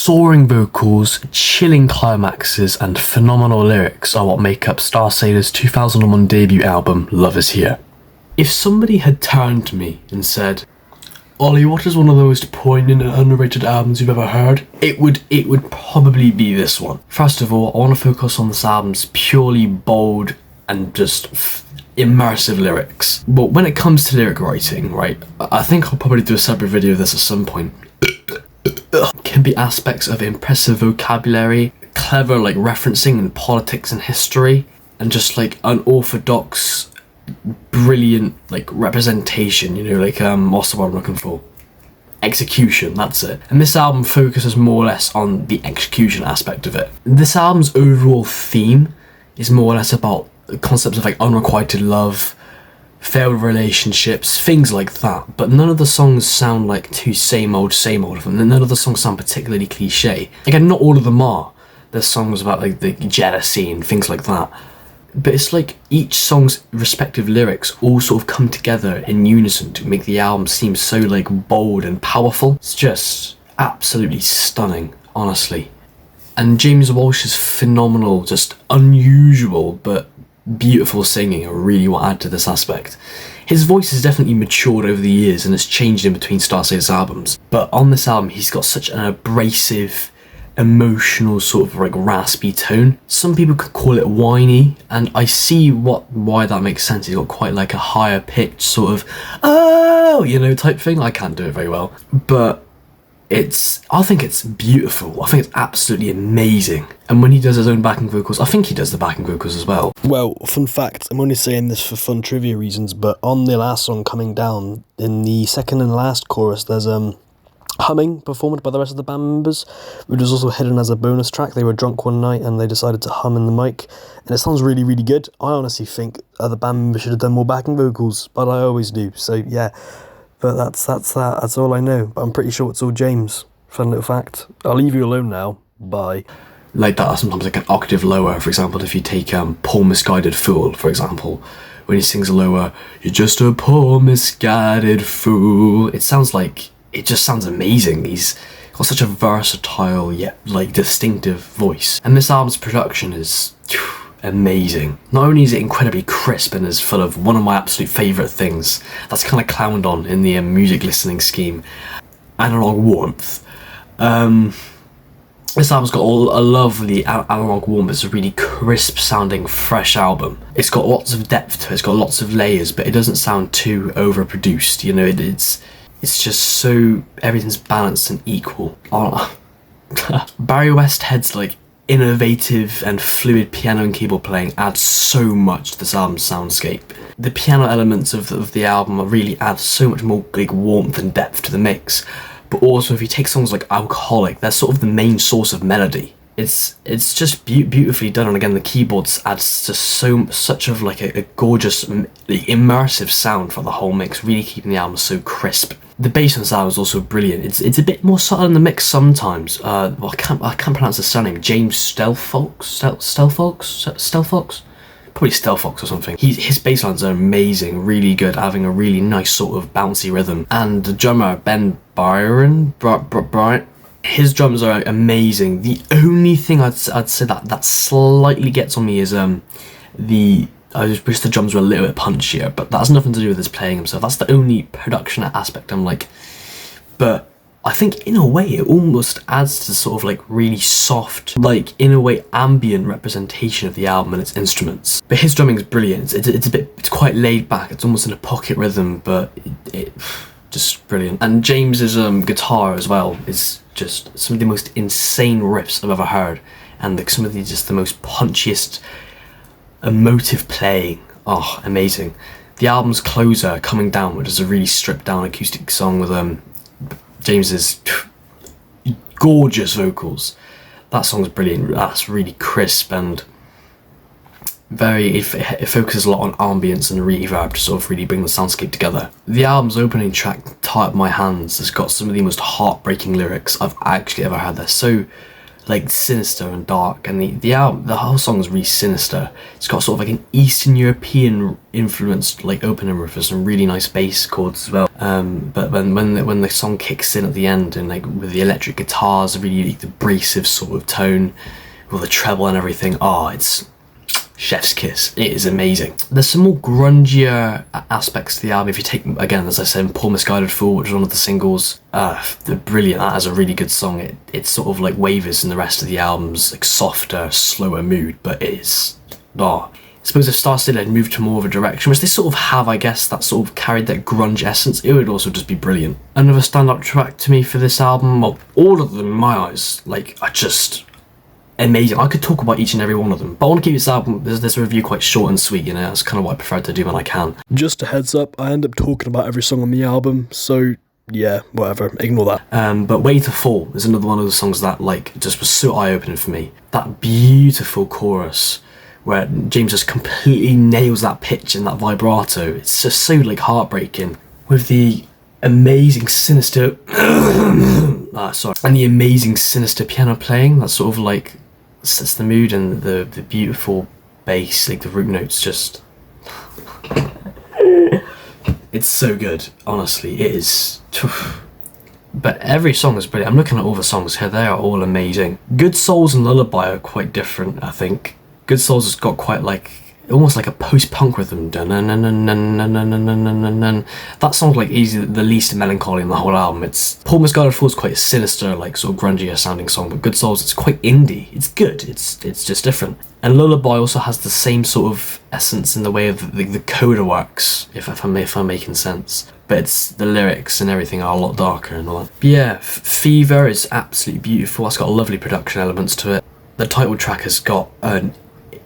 Soaring vocals, chilling climaxes, and phenomenal lyrics are what make up Starsailor's 2001 debut album, Love Is Here. If somebody had turned to me and said, Ollie, what is one of the most poignant and underrated albums you've ever heard? It would probably be this one. First of all, I want to focus on this album's purely bold and just immersive lyrics. But when it comes to lyric writing, right, I think I'll probably do a separate video of this at some point. Can be aspects of impressive vocabulary, clever like referencing in politics and history, and just like unorthodox, brilliant like representation, you know, like what's the word I'm looking for? Execution, that's it. And this album focuses more or less on the execution aspect of it. This album's overall theme is more or less about concepts of like unrequited love, failed relationships, things like that, but none of the songs sound like too same old of them. None of the songs sound particularly cliche. Again, not all of them are. There's songs about like the jealousy and things like that, but it's like each song's respective lyrics all sort of come together in unison to make the album seem so like bold and powerful. It's just absolutely stunning, honestly. And James Walsh's phenomenal, just unusual but beautiful singing are really what add to this aspect. His voice has definitely matured over the years and has changed in between Starsailor's albums, but on this album he's got such an abrasive, emotional sort of like raspy tone. Some people could call it whiny, and I see why that makes sense. He's got quite like a higher pitched sort of oh, you know, type thing. I can't do it very well, but I think it's beautiful. I think it's absolutely amazing. And when he does his own backing vocals, I think he does the backing vocals as well. Well, fun fact, I'm only saying this for fun trivia reasons, but on the last song, Coming Down, in the second and last chorus, there's humming performed by the rest of the band members, which was also hidden as a bonus track. They were drunk one night and they decided to hum in the mic, and it sounds really, really good. I honestly think other band members should have done more backing vocals, but I always do, so yeah. But that's all I know. But I'm pretty sure it's all James. Fun little fact. I'll leave you alone now. Bye. Like that, sometimes like an octave lower. For example, if you take Poor Misguided Fool, for example, when he sings lower, you're just a poor misguided fool. It just sounds amazing. He's got such a versatile yet like distinctive voice. And this album's production is amazing. Not only is it incredibly crisp and is full of one of my absolute favourite things that's kind of clowned on in the music listening scheme, analog warmth. This album's got a lovely analog warmth. It's a really crisp sounding fresh album. It's got lots of depth to it, it's got lots of layers, but it doesn't sound too overproduced, you know. It's just so everything's balanced and equal. Barry Westhead's like innovative and fluid piano and keyboard playing adds so much to this album's soundscape. The piano elements of the album really add so much more like warmth and depth to the mix. But also, if you take songs like Alcoholic, they're sort of the main source of melody. It's just beautifully done, and again the keyboards adds just such of like a gorgeous immersive sound for the whole mix, really keeping the album so crisp. The bass on this album is also brilliant. It's a bit more subtle in the mix sometimes. I can't pronounce his surname. James Stelfox, probably Stelfox or something. His bass lines are amazing, really good, having a really nice sort of bouncy rhythm. And the drummer Ben Bryant, his drums are amazing. The only thing I'd say that slightly gets on me is I just wish the drums were a little bit punchier, but that's nothing to do with his playing himself. That's the only production aspect I'm like. But I think in a way it almost adds to sort of like really soft, like in a way ambient representation of the album and its instruments. But his drumming is brilliant. It's quite laid back. It's almost in a pocket rhythm, but it just brilliant. And James's guitar as well is just some of the most insane riffs I've ever heard, and some of the most punchiest emotive playing. Oh, amazing. The album's closer, Coming Down, which is a really stripped down acoustic song with James's gorgeous vocals. That song's brilliant. That's really crisp and it focuses a lot on ambience and reverb to sort of really bring the soundscape together. The album's opening track, Tie Up My Hands, has got some of the most heartbreaking lyrics I've actually ever heard. They're so like sinister and dark, and the whole song is really sinister. It's got sort of like an Eastern European influenced like opening riff with some really nice bass chords as well. But when the song kicks in at the end, and like with the electric guitars, a really abrasive sort of tone with the treble and everything, it's chef's kiss. It is amazing. There's some more grungier aspects to the album. If you take, again, as I said, Poor Misguided Fool, which is one of the singles, they're brilliant. That is a really good song. It sort of like wavers in the rest of the album's like softer, slower mood, but it is, I suppose if Starsailor had moved to more of a direction, which they sort of have, I guess, that sort of carried that grunge essence, it would also just be brilliant. Another standout track to me for this album, well, all of them in my eyes, like, are just amazing. I could talk about each and every one of them, but I want to keep this review quite short and sweet, that's kind of what I prefer to do when I can. Just a heads up, I end up talking about every song on the album, so yeah, whatever, ignore that. But Way to Fall is another one of the songs that like just was so eye-opening for me. That beautiful chorus where James just completely nails that pitch and that vibrato. It's just so like heartbreaking, with the amazing sinister and the amazing sinister piano playing that sort of like sets the mood, and the beautiful bass, like the root notes, just it's so good. Honestly, it is. But every song is brilliant. I'm looking at all the songs here, they are all amazing. Good Souls and Lullaby are quite different, I think. Good Souls has got quite like almost like a post-punk rhythm. That song's like easily the least melancholy in the whole album. It's Poor Misguided Fool is quite a sinister, like sort of grungier sounding song, but Good Souls, it's quite indie. It's good. It's just different. And Lullaby also has the same sort of essence in the way of the coda works, if I'm making sense. But it's the lyrics and everything are a lot darker and all that. But yeah, Fever is absolutely beautiful. It's got lovely production elements to it. The title track has got an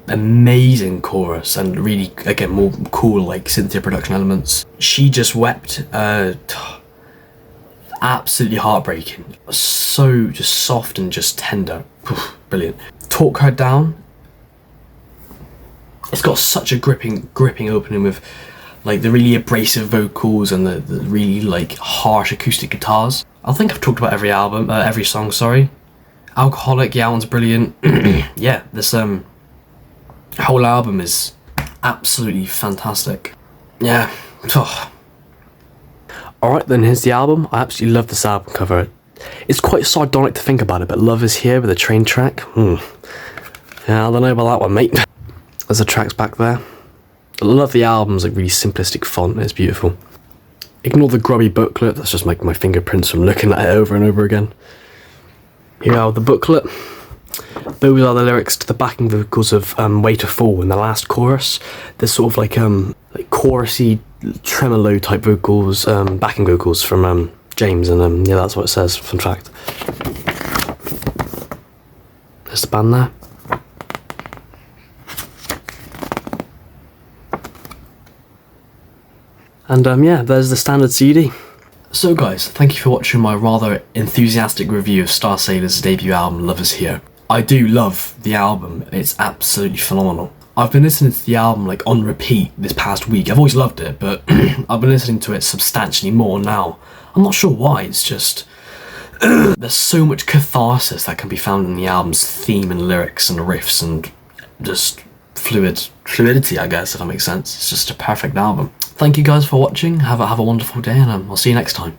amazing chorus and really, again, more cool like synthia production elements. She Just Wept, absolutely heartbreaking. So just soft and just tender. Brilliant. Talk Her Down. It's got such a gripping opening with like the really abrasive vocals and the really like harsh acoustic guitars. I think I've talked about every song, sorry. Alcoholic, yeah, that one's brilliant. Yeah, this whole album is absolutely fantastic. Yeah. Alright then, here's the album. I absolutely love this album cover. It's quite sardonic to think about it, but Love Is Here with a train track. Yeah, I don't know about that one, mate. There's the tracks back there. I love the album's like really simplistic font. It's beautiful. Ignore the grubby booklet. That's just like my fingerprints from looking at it over and over again. Here are the booklet. Those are the lyrics to the backing vocals of Way to Fall in the last chorus. There's sort of like chorusy, tremolo type vocals, backing vocals from James, and yeah, that's what it says. Fun fact. There's the band there. And yeah, there's the standard CD. So guys, thank you for watching my rather enthusiastic review of Starsailor's debut album, Love Is Here. I do love the album, it's absolutely phenomenal. I've been listening to the album like on repeat this past week. I've always loved it, but I've been listening to it substantially more now. I'm not sure why, it's just there's so much catharsis that can be found in the album's theme and lyrics and riffs and just fluidity, I guess, if that makes sense. It's just a perfect album. Thank you guys for watching, have a wonderful day, and I'll see you next time.